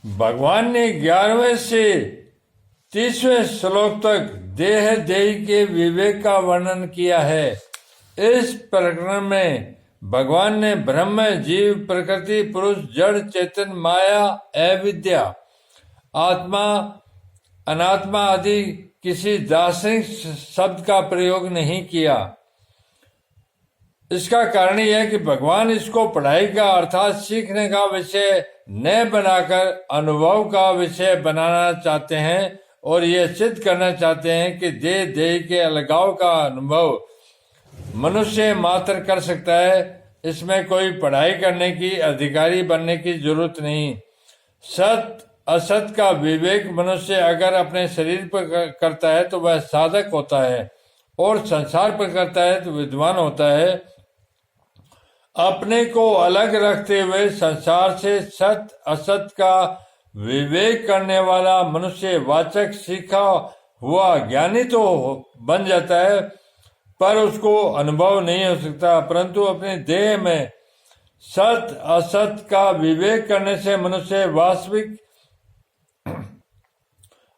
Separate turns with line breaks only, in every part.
भगवान ने 11वें से 30वें श्लोक तक देह देही के विवेक का वर्णन किया है। इस प्रकरण में भगवान ने ब्रह्म, जीव, प्रकृति, पुरुष, जड़, चेतन, माया, अविद्या, आत्मा, अनात्मा आदि किसी दार्शनिक शब्द का प्रयोग नहीं किया। इसका कारण यह है कि भगवान इसको पढ़ाई का अर्थात सीखने का विषय न बनाकर अनुभव का विषय बनाना चाहते हैं और यह सिद्ध करना चाहते हैं कि देह देह के अलगाव का अनुभव मनुष्य मात्र कर सकता है। इसमें कोई पढ़ाई करने की, अधिकारी बनने की जरूरत नहीं। सत असत का विवेक मनुष्य अगर अपने शरीर पर करता है तो वह साधक होता है और संसार पर करता है तो विद्वान होता है। अपने को अलग रखते हुए संसार से सत असत का विवेक करने वाला मनुष्य वाचक सीखा हुआ ज्ञानी तो बन जाता है, पर उसको अनुभव नहीं हो सकता। परंतु अपने देह में सत असत का विवेक करने से मनुष्य वास्तविक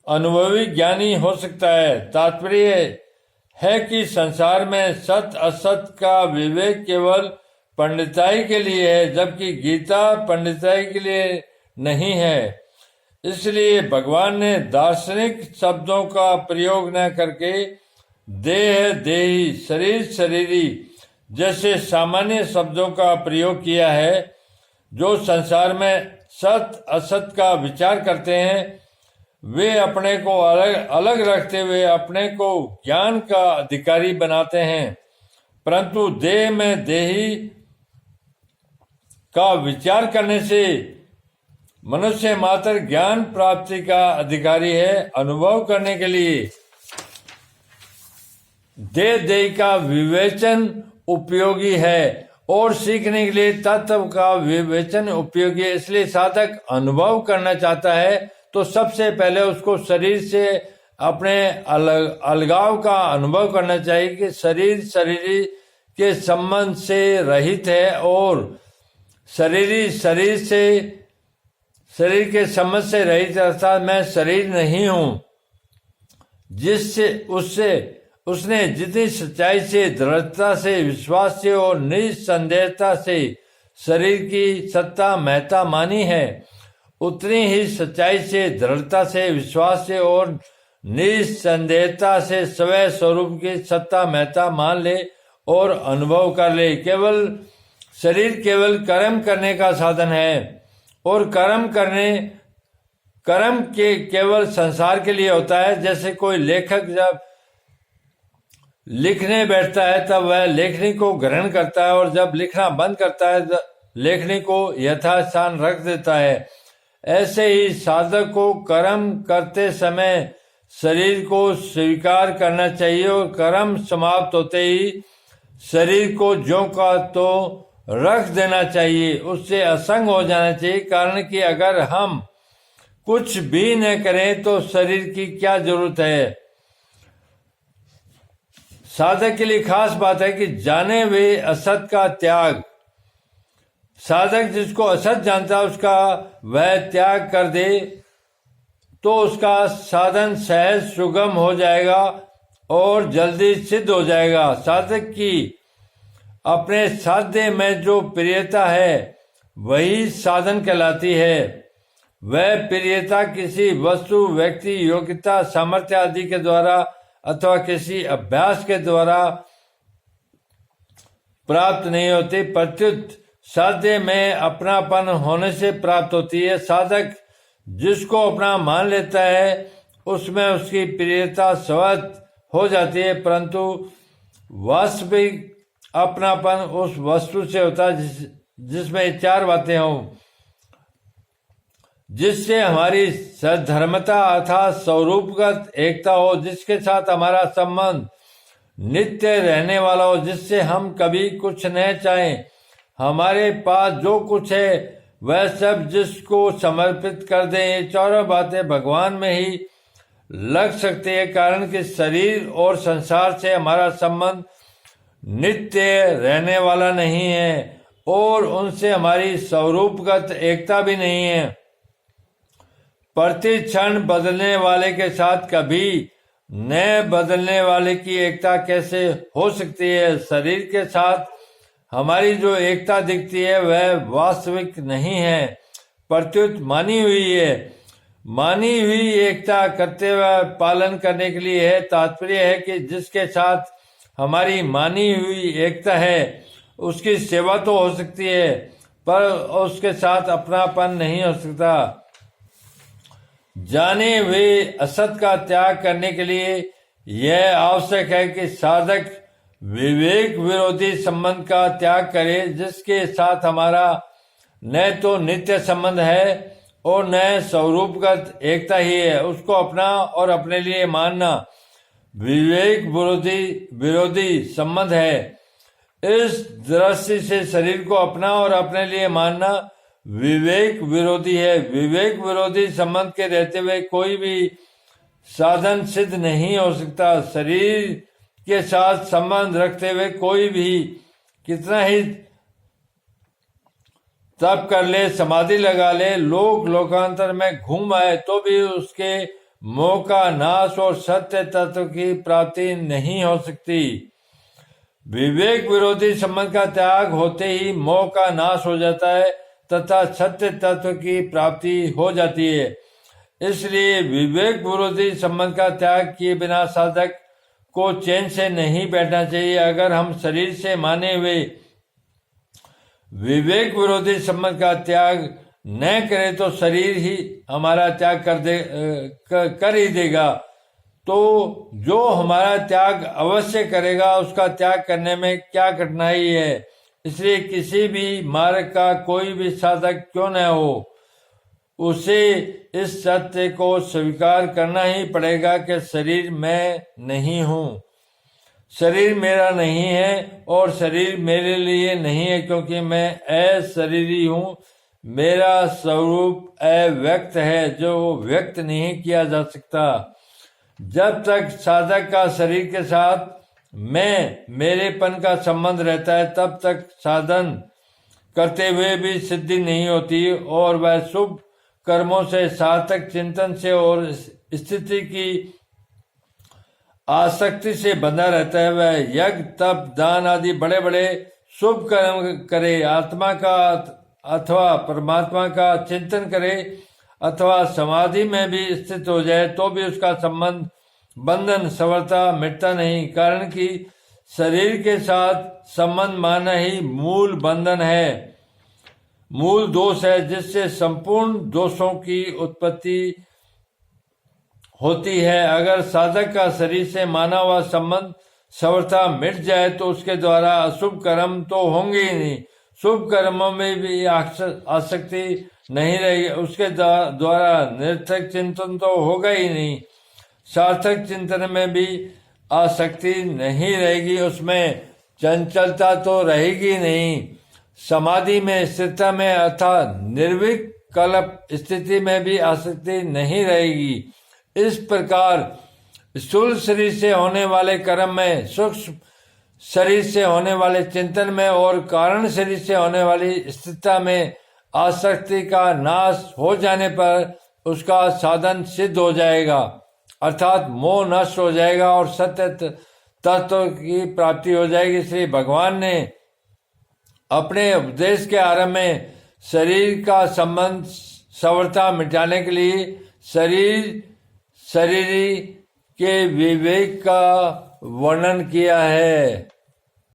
अनुभवी ज्ञानी हो सकता है। तात्पर्य है कि संसार में सत असत का विवेक केवल पंडिताई के लिए है, जबकि गीता पंडिताई के लिए नहीं है। इसलिए भगवान ने दार्शनिक शब्दों का प्रयोग न करके देह देही, शरीर शरीरी जैसे सामान्य शब्दों का प्रयोग किया है। जो संसार में सत असत का विचार करते हैं वे अपने को अलग अलग रखते हुए अपने को ज्ञान का अधिकारी बनाते हैं, परंतु देह में देही का विचार करने से मनुष्य मात्र ज्ञान प्राप्ति का अधिकारी है। अनुभव करने के लिए देह देह का विवेचन उपयोगी है और सीखने के लिए तत्व का विवेचन उपयोगी है। इसलिए साधक अनुभव करना चाहता है तो सबसे पहले उसको शरीर से अपने अलगाव का अनुभव करना चाहिए कि शरीर शरीर के संबंध से रहित है और शरीर के संबंध से रहित अर्थात मैं शरीर नहीं हूं। उसने जितनी सच्चाई से, दृढ़ता से, विश्वास से और निसंदेहता से शरीर की सत्ता महत्ता मानी है, उतनी ही सच्चाई से, दृढ़ता से, विश्वास से और निसंदेहता से स्वयं स्वरूप की सत्ता महत्ता मान ले और अनुभव कर ले। शरीर केवल कर्म करने का साधन है और कर्म के केवल संसार के लिए होता है। जैसे कोई लेखक जब लिखने बैठता है तब वह लेखनी को ग्रहण करता है और जब लिखना बंद करता है लेखनी को यथास्थान रख देता है। ऐसे ही साधक को कर्म करते समय शरीर को स्वीकार करना चाहिए और कर्म समाप्त होते ही शरीर को ज्यों का तो रख देना चाहिए, उससे असंग हो जाना चाहिए। कारण कि अगर हम कुछ भी न करें तो शरीर की क्या जरूरत है। साधक के लिए खास बात है कि जाने वे असत का त्याग। साधक जिसको असत जानता है उसका वह त्याग कर दे तो उसका साधन सहज सुगम हो जाएगा और जल्दी सिद्ध हो जाएगा। साधक की अपने साध्य में जो प्रियता है वही साधन कहलाती है। वह प्रियता किसी वस्तु, व्यक्ति, योग्यता, सामर्थ्य आदि के द्वारा अथवा किसी अभ्यास के द्वारा प्राप्त नहीं होती, प्रत्युत साध्य में अपनापन होने से प्राप्त होती है। साधक जिसको अपना मान लेता है उसमें उसकी प्रियता स्वतः हो जाती है, परंतु वास्तविक अपनापन उस वस्तु से होता है जिसमें चार बातें हों, जिससे हमारी सधर्मता अर्थात स्वरूपगत एकता हो, जिसके साथ हमारा संबंध नित्य रहने वाला हो, जिससे हम कभी कुछ न चाहें। हमारे पास जो कुछ है वह सब जिसको समर्पित कर दें। ये चारों बातें भगवान में ही लग सकती है, कारण कि शरीर और संसार से हमारा संबंध नित्य रहने वाला नहीं है और उनसे हमारी स्वरूपगत एकता भी नहीं है। प्रति क्षण बदलने वाले के साथ कभी नए बदलने वाले की एकता कैसे हो सकती है? शरीर के साथ हमारी जो एकता दिखती है वह वास्तविक नहीं है, प्रत्युत मानी हुई है। मानी हुई एकता करते हुए पालन करने के लिए है। तात्पर्य है कि जिसके साथ हमारी मानी हुई एकता है उसकी सेवा तो हो सकती है, पर उसके साथ अपनापन नहीं हो सकता। जाने हुए असत का त्याग करने के लिए यह आवश्यक है कि साधक विवेक विरोधी संबंध का त्याग करे, जिसके साथ हमारा न तो नित्य संबंध है और न स्वरूपगत एकता ही है। उसको अपना और अपने लिए मानना विवेक विरोधी संबंध है। इस दृष्टि से शरीर को अपना और अपने लिए मानना विवेक विरोधी है। विवेक विरोधी संबंध के रहते हुए कोई भी साधन सिद्ध नहीं हो सकता। शरीर के साथ संबंध रखते हुए कोई भी कितना ही तप कर ले, समाधि लगा ले, लोकांतर में घूम आए, तो भी उसके मोह का नाश और सत्य तत्व की प्राप्ति नहीं हो सकती। विवेक विरोधी संबंध का त्याग होते ही मोह का नाश हो जाता है तथा सत्य तत्व की प्राप्ति हो जाती है। इसलिए विवेक विरोधी संबंध का त्याग किए बिना साधक को चैन से नहीं बैठना चाहिए। अगर हम शरीर से माने हुए विवेक विरोधी संबंध का त्याग न करें तो शरीर ही हमारा त्याग कर ही देगा। तो जो हमारा त्याग अवश्य करेगा उसका त्याग करने में क्या कठिनाई है। इसलिए किसी भी मार्ग का कोई भी साधक क्यों न हो, उसे इस सत्य को स्वीकार करना ही पड़ेगा कि शरीर मैं नहीं हूँ, शरीर मेरा नहीं है और शरीर मेरे लिए नहीं है, क्योंकि मैं अशरीरी हूँ। मेरा स्वरूप अव्यक्त है जो व्यक्त नहीं किया जा सकता। जब तक साधक का शरीर के साथ मेरेपन का संबंध रहता है तब तक साधन करते हुए भी सिद्धि नहीं होती और वह शुभ कर्मों से, सार्थक चिंतन से और स्थिति की आसक्ति से बंधा रहता है। वह यज्ञ, तप, दान आदि बड़े बड़े शुभ कर्म करे, आत्मा का अथवा परमात्मा का चिंतन करे अथवा समाधि में भी स्थित हो जाए, तो भी उसका संबंध बंधन सवरता मिटता नहीं। कारण कि शरीर के साथ संबंध माना ही मूल बंधन है, मूल दोष है, जिससे संपूर्ण दोषों की उत्पत्ति होती है। अगर साधक का शरीर से माना हुआ संबंध सवरता मिट जाए तो उसके द्वारा अशुभ कर्म तो होंगे ही नहीं, शुभ कर्मों में भी आसक्ति नहीं रहेगी, उसके द्वारा निरर्थक चिंतन तो होगा ही नहीं, सार्थक चिंतन में भी आसक्ति नहीं रहेगी, उसमें चंचलता तो रहेगी नहीं। समाधि में, स्थिरता में अर्थात निर्विकल्प स्थिति में भी आसक्ति नहीं रहेगी। इस प्रकार स्थूल शरीर से होने वाले कर्म में, सूक्ष्म शरीर से होने वाले चिंतन में और कारण शरीर से होने वाली स्थिरता में आसक्ति का नाश हो जाने पर उसका साधन सिद्ध हो जाएगा, अर्थात मोह नष्ट हो जाएगा और सत्य तत्व की प्राप्ति हो जाएगी। इसलिए भगवान ने अपने उपदेश के आरंभ में शरीर का संबंध सवरता मिटाने के लिए शरीरी के विवेक का वर्णन किया है।